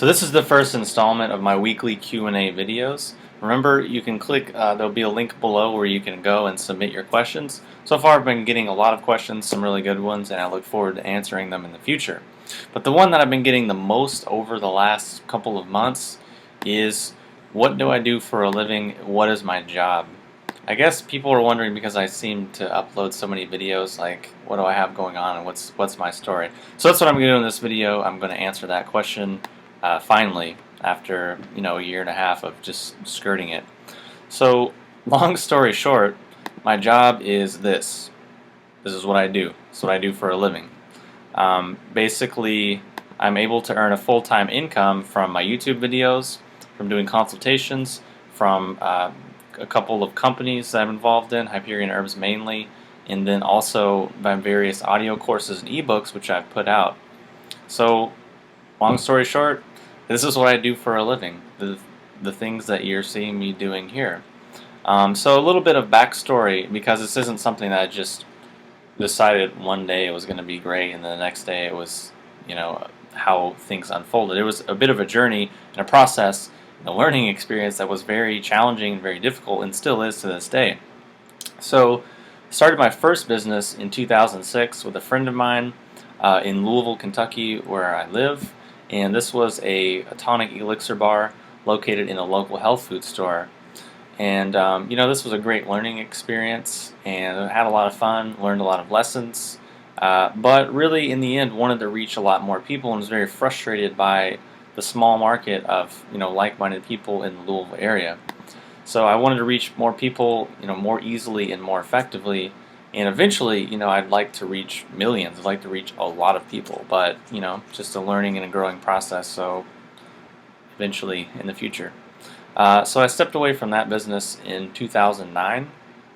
So this is the first installment of my weekly Q&A videos. Remember, you can click, there'll be a link below where you can go and submit your questions. So far I've been getting a lot of questions, some really good ones, and I look forward to answering them in the future. But the one that I've been getting the most over the last couple of months is, what do I do for a living? What is my job? I guess people are wondering because I seem to upload so many videos, like, what do I have going on and what's my story? So that's what I'm going to do in this video. I'm going to answer that question finally, after a year and a half of just skirting it. So long story short, my job is this. This is what I do. It's what I do for a living. Basically, I'm able to earn a full-time income from my YouTube videos, from doing consultations, from a couple of companies that I'm involved in, Hyperion Herbs mainly, and then also by various audio courses and ebooks which I've put out. So, long story short, this is what I do for a living, the things that you're seeing me doing here. So a little bit of backstory, because this isn't something that I just decided one day it was going to be great and then the next day it was, how things unfolded. It was a bit of a journey and a process, a learning experience that was very challenging and very difficult, and still is to this day. So I started my first business in 2006 with a friend of mine in Louisville, Kentucky, where I live, and this was a tonic elixir bar located in a local health food store. And this was a great learning experience, and I had a lot of fun, learned a lot of lessons, but really in the end wanted to reach a lot more people, and was very frustrated by the small market of like-minded people in the Louisville area. So I wanted to reach more people, more easily and more effectively, and eventually, I'd like to reach millions. I'd like to reach a lot of people, but just a learning and a growing process. So eventually, in the future. So I stepped away from that business in 2009,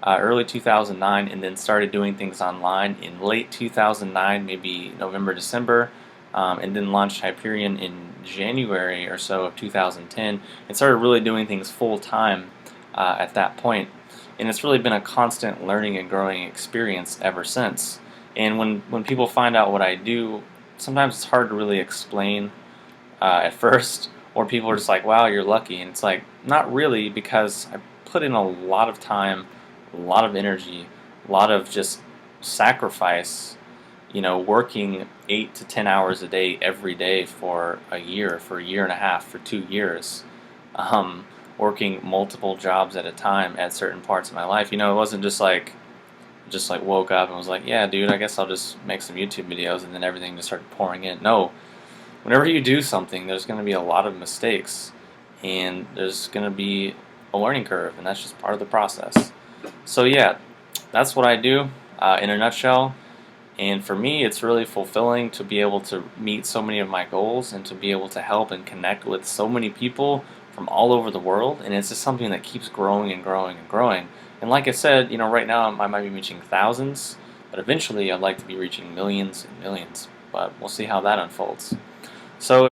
early 2009, and then started doing things online in late 2009, maybe November, December, and then launched Hyperion in January or so of 2010, and started really doing things full time at that point. And it's really been a constant learning and growing experience ever since. And when people find out what I do, sometimes it's hard to really explain at first, or people are just like, wow, you're lucky. And it's like, not really, because I put in a lot of time, a lot of energy, a lot of just sacrifice, working 8 to 10 hours a day every day for a year and a half, for 2 years. Working multiple jobs at a time at certain parts of my life. It wasn't just like woke up and was like, yeah, dude, I guess I'll just make some YouTube videos, and then everything just started pouring in. No, whenever you do something, there's going to be a lot of mistakes, and there's going to be a learning curve, and that's just part of the process. So yeah, that's what I do in a nutshell. And for me, it's really fulfilling to be able to meet so many of my goals and to be able to help and connect with so many people from all over the world. And it's just something that keeps growing and growing and growing. And like I said, right now I might be reaching thousands, but eventually I'd like to be reaching millions and millions. But we'll see how that unfolds. So